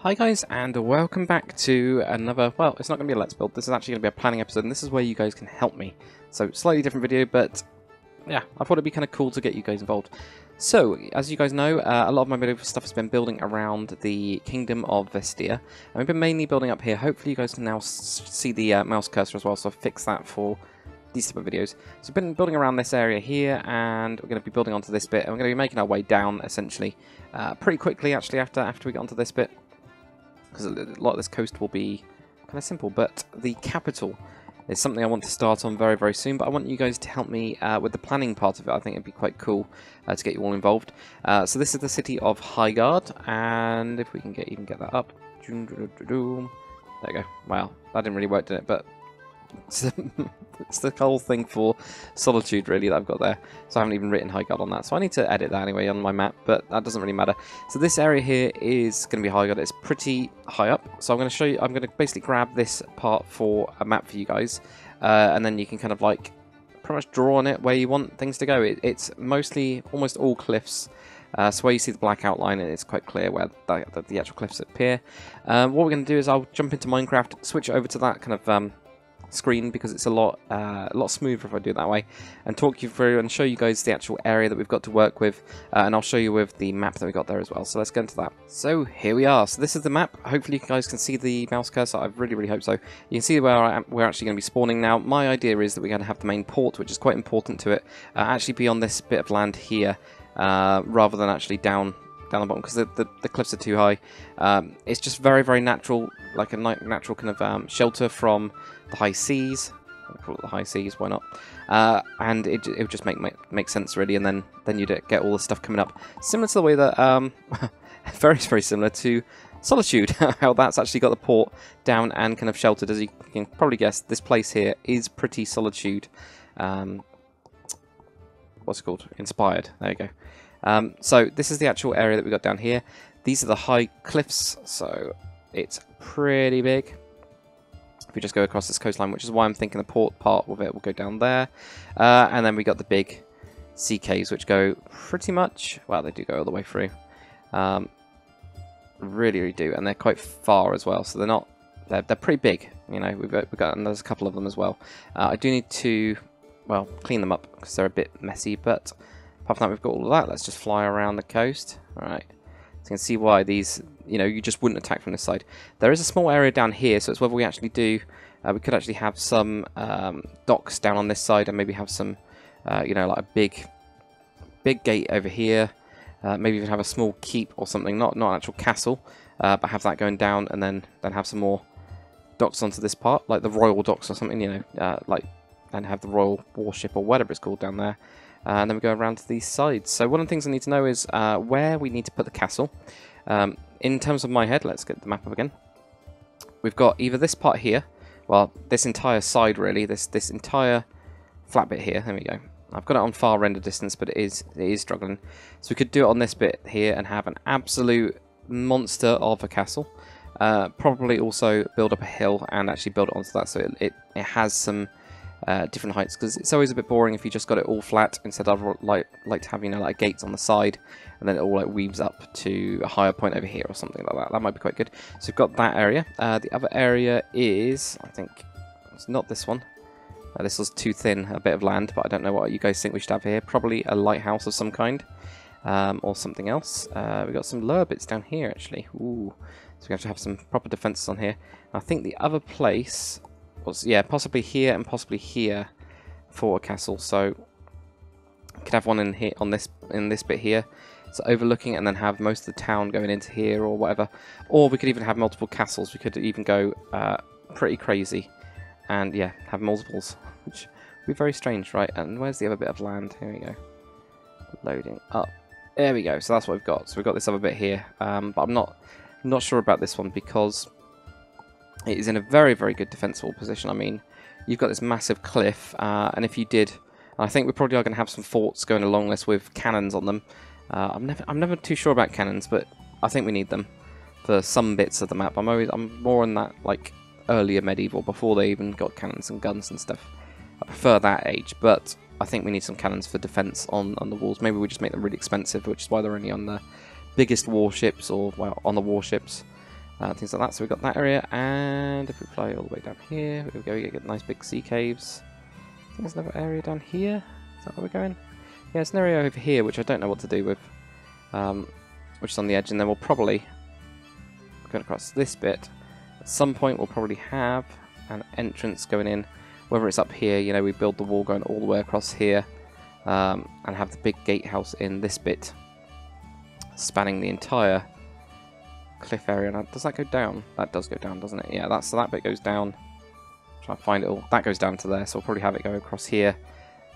Hi guys, and welcome back to another, well, it's not going to be a Let's Build, this is actually going to be a planning episode, and this is where you guys can help me. So, slightly different video, but yeah, I thought it'd be kind of cool to get you guys involved. So, as you guys know, a lot of my video stuff has been building around the Kingdom of Vestia, and we've been mainly building up here. Hopefully you guys can now see the mouse cursor as well, so I've fixed that for these type of videos. So we've been building around this area here, and we're going to be building onto this bit, and we're going to be making our way down, essentially, pretty quickly, actually, after we get onto this bit. Because a lot of this coast will be kind of simple, but the capital is something I want to start on very, very soon, but I want you guys to help me with the planning part of it. I think it'd be quite cool to get you all involved. So this is the city of Highgarde, and if we can even get that up. There you go. Wow, that didn't really work, did it? But it's the whole thing for Solitude, really, that I've got there. So I haven't even written Highgarde on that. So I need to edit that anyway on my map, but that doesn't really matter. So this area here is going to be Highgarde. It's pretty high up. So I'm going to show you, I'm going to basically grab this part for a map for you guys. And then you can kind of like pretty much draw on it where you want things to go. It's mostly, almost all cliffs. So where you see the black outline, it's quite clear where the actual cliffs appear. What we're going to do is I'll jump into Minecraft, switch it over to that kind of screen, because it's a lot smoother if I do it that way, and talk you through and show you guys the actual area that we've got to work with, and I'll show you with the map that we got there as well. So let's get into that. So here we are. So this is the map. Hopefully you guys can see the mouse cursor. I really hope so. You can see where we're actually going to be spawning now. My idea is that we're going to have the main port, which is quite important to it, actually be on this bit of land here, rather than actually down the bottom, because the cliffs are too high. It's just very natural, like a natural kind of shelter from the high seas. I'll call it the high seas, why not? And it would just make sense, really, and then you'd get all the stuff coming up. Similar to the way that, very similar to Solitude, how that's actually got the port down and kind of sheltered. As you can probably guess, this place here is pretty Solitude. What's it called? Inspired. There you go. So this is the actual area that we got down here. These are the high cliffs, so it's pretty big. If we just go across this coastline, which is why I'm thinking the port part of it will go down there. And then we got the big sea caves, which go pretty much, well, they do go all the way through. Really do, and they're quite far as well, so they're pretty big. You know, we've got, and there's a couple of them as well. I do need to, well, clean them up because they're a bit messy, but apart from that, we've got all of that. Let's just fly around the coast. Alright. So you can see why these, you know, you just wouldn't attack from this side. There is a small area down here, so it's whether we actually do, we could actually have some docks down on this side, and maybe have some, you know, like a big gate over here. Maybe even have a small keep or something, not an actual castle, but have that going down, and then have some more docks onto this part, like the royal docks or something, you know, like, and have the royal warship or whatever it's called down there. And then we go around to these sides. So one of the things I need to know is where we need to put the castle. In terms of my head, let's get the map up again. We've got either this part here, well, this entire side really, this entire flat bit here. There we go. I've got it on far render distance, but it is struggling. So we could do it on this bit here and have an absolute monster of a castle. Probably also build up a hill and actually build it onto that, so it has some different heights, because it's always a bit boring if you just got it all flat instead of like to have, you know, like gates on the side, and then it all like weaves up to a higher point over here or something like that. That might be quite good. So we've got that area. The other area is, I think it's not this one. This was too thin, a bit of land, but I don't know what you guys think we should have here. Probably a lighthouse of some kind, or something else. We've got some lower bits down here actually. Ooh, so we have to have some proper defences on here. I think the other place was, yeah, possibly here and possibly here for a castle. So we could have one in here, in this bit here, so overlooking it, and then have most of the town going into here or whatever. Or we could even have multiple castles. We could even go pretty crazy, and yeah, have multiples, which would be very strange, right? And where's the other bit of land? Here we go. Loading up. There we go. So that's what we've got. So we've got this other bit here, but I'm not sure about this one, because it is in a very good defensible position. I mean, you've got this massive cliff, and if you did, I think we probably are going to have some forts going along this with cannons on them. I'm never too sure about cannons, but I think we need them for some bits of the map. I'm more in that like earlier medieval, before they even got cannons and guns and stuff. I prefer that age, but I think we need some cannons for defense on the walls. Maybe we just make them really expensive, which is why they're only on the biggest warships, or well, on the warships. things like that. So we've got that area, and if we fly all the way down here, we go, we get nice big sea caves. I think there's another area down here. Is that where we're going? Yeah, there's an area over here which I don't know what to do with, which is on the edge, and then we'll probably go across this bit. At some point, we'll probably have an entrance going in, whether it's up here. You know, we build the wall going all the way across here, and have the big gatehouse in this bit, spanning the entire cliff area. Now, does that go down? That does go down, doesn't it? Yeah, so that bit goes down. Try and find it all. That goes down to there, so we'll probably have it go across here,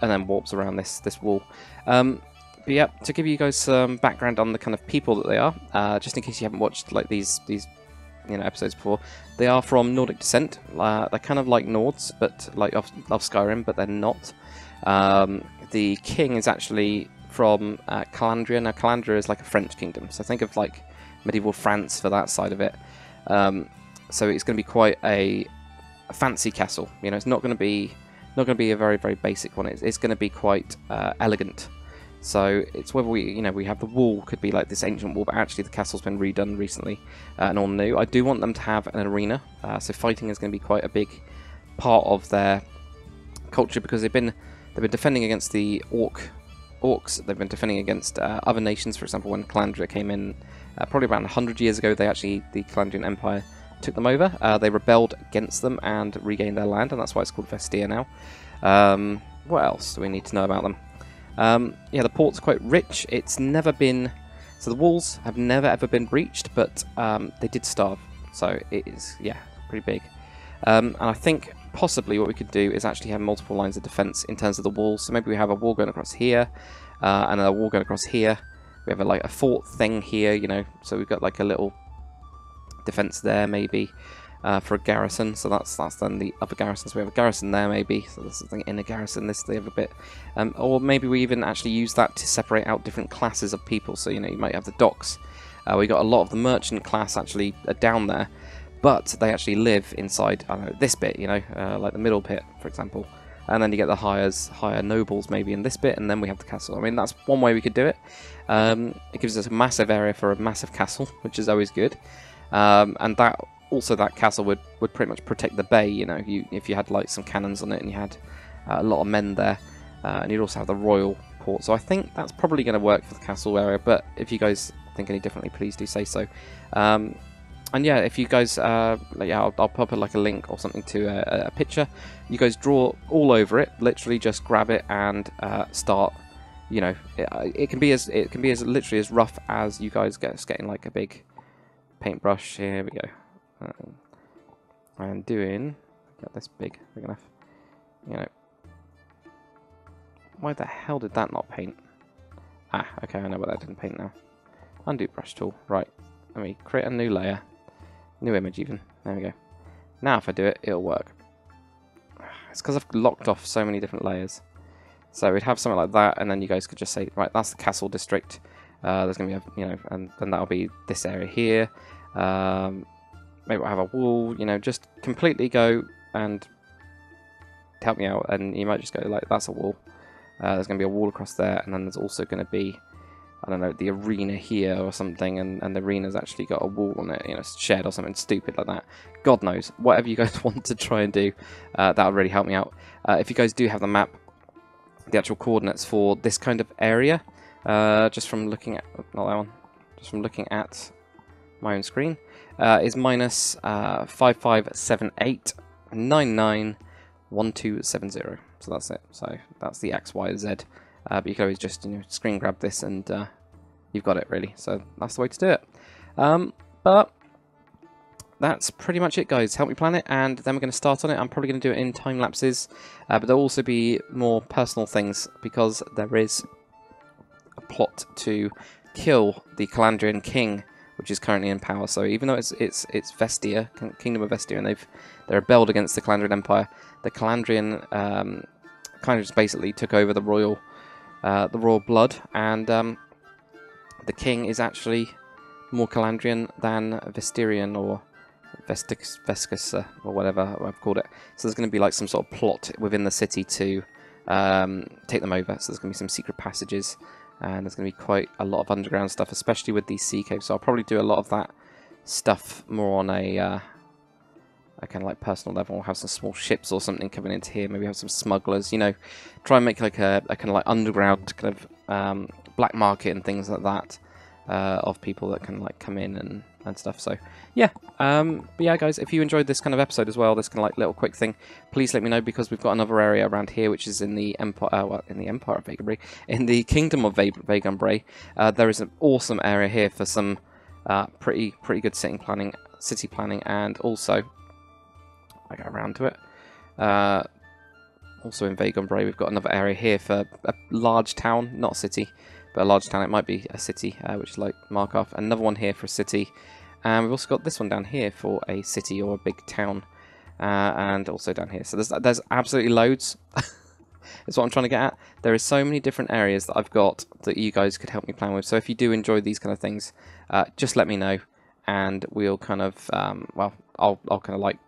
and then warps around this wall. But yeah, to give you guys some background on the kind of people that they are, just in case you haven't watched like these episodes before, they are from Nordic descent. They're kind of like Nords, but like of Skyrim, but they're not. The king is actually from Calandria. Now, Calandria is like a French kingdom, so think of like medieval France for that side of it. So it's going to be quite a fancy castle. You know, it's not going to be a very, very basic one. It's going to be quite elegant. So it's whether we have the wall could be like this ancient wall, but actually the castle's been redone recently and all new. I do want them to have an arena, so fighting is going to be quite a big part of their culture, because they've been defending against the orcs. They've been defending against other nations. For example, when Calandria came in, probably around 100 years ago, the Calandrian Empire took them over. They rebelled against them and regained their land, and that's why it's called Vestia now. What else do we need to know about them? Yeah, the port's quite rich. It's never been... So the walls have never ever been breached, but they did starve. So it is, yeah, pretty big. And I think possibly what we could do is actually have multiple lines of defense in terms of the walls. So maybe we have a wall going across here, and a wall going across here. We have like a fort thing here, you know, so we've got like a little defense there maybe for a garrison. So that's then the other garrisons. We have a garrison there maybe, so this is the inner garrison, this is the other bit. Or maybe we even actually use that to separate out different classes of people. So, you know, you might have the docks. We got a lot of the merchant class actually down there, but they actually live inside, I don't know, this bit, you know, like the middle pit, for example. And then you get the higher nobles maybe in this bit, and then we have the castle. I mean, that's one way we could do it. It gives us a massive area for a massive castle, which is always good. And that castle would pretty much protect the bay, you know, if you had like some cannons on it and you had a lot of men there. And you'd also have the royal port. So I think that's probably going to work for the castle area, but if you guys think any differently, please do say so. And yeah, if you guys, I'll pop like a link or something to a picture. You guys draw all over it. Literally, just grab it and start. You know, it can be as literally as rough as you guys getting like a big paintbrush. Here we go. And doing get this big enough. You know, why the hell did that not paint? Ah, okay, I know what that didn't paint now. Undo brush tool. Right. Let me create a new layer. New image even. There we go. Now if I do it, it'll work. It's because I've locked off so many different layers. So we'd have something like that, and then you guys could just say, right, that's the castle district. There's going to be, and then that'll be this area here. Maybe we'll have a wall, you know, just completely go and help me out. And you might just go like, that's a wall. There's going to be a wall across there, and then there's also going to be, I don't know, the arena here or something, and the arena's actually got a wall on it, you know, shed or something stupid like that. God knows. Whatever you guys want to try and do, that would really help me out. If you guys do have the map, the actual coordinates for this kind of area, just from looking at, not that one, just from looking at my own screen, is minus 5578991270. So that's it. So that's the X, Y, Z. But you can always just, you know, screen grab this and you've got it really. So that's the way to do it. But that's pretty much it, guys. Help me plan it, and then we're going to start on it. I'm probably going to do it in time lapses, but there'll also be more personal things because there is a plot to kill the Calandrian king, which is currently in power. So even though it's Vestia, Kingdom of Vestia, and they rebelled against the Calandrian Empire, the Calandrian kind of just basically took over the royal blood, and the king is actually more Calandrian than Vestirian or Vescus or whatever I've called it. So there's going to be like some sort of plot within the city to take them over. So there's going to be some secret passages, and there's going to be quite a lot of underground stuff, especially with these sea caves. So I'll probably do a lot of that stuff more on a kind of like personal level. We'll have some small ships or something coming into here. Maybe have some smugglers. You know, try and make like a kind of like underground kind of black market and things like that of people that can like come in and stuff. So yeah, but yeah, guys, if you enjoyed this kind of episode as well, this kind of like little quick thing, please let me know, because we've got another area around here which is in the Empire, well, in the Empire of Vagabray, in the Kingdom of Vagabray. There is an awesome area here for some pretty good city planning, and also I go around to it. Also in Vagabray, we've got another area here for a large town, not a city, but a large town. It might be a city, which is like mark off. Another one here for a city, and we've also got this one down here for a city or a big town, and also down here. So there's absolutely loads. That's what I'm trying to get at. There is so many different areas that I've got that you guys could help me plan with. So if you do enjoy these kind of things, just let me know, and we'll kind of well, I'll kind of like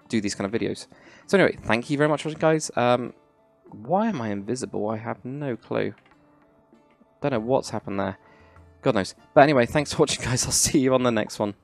do these kind of videos. So anyway, thank you very much for watching, guys. Why am I invisible? I have no clue. Don't know what's happened there. God knows. But anyway, thanks for watching, guys. I'll see you on the next one.